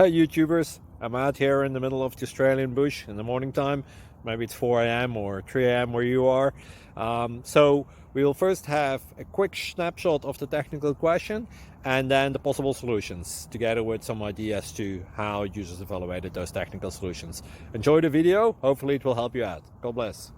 Hi YouTubers, I'm out here in the middle of the Australian bush in the morning time. Maybe it's 4 a.m. or 3 a.m. where you are. So we will first have a quick snapshot of the technical question and then the possible solutions, together with some ideas to how users evaluated those technical solutions. Enjoy the video, hopefully it will help you out. God bless.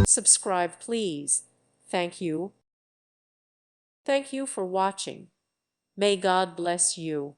Subscribe, please. Thank you. Thank you for watching. May God bless you.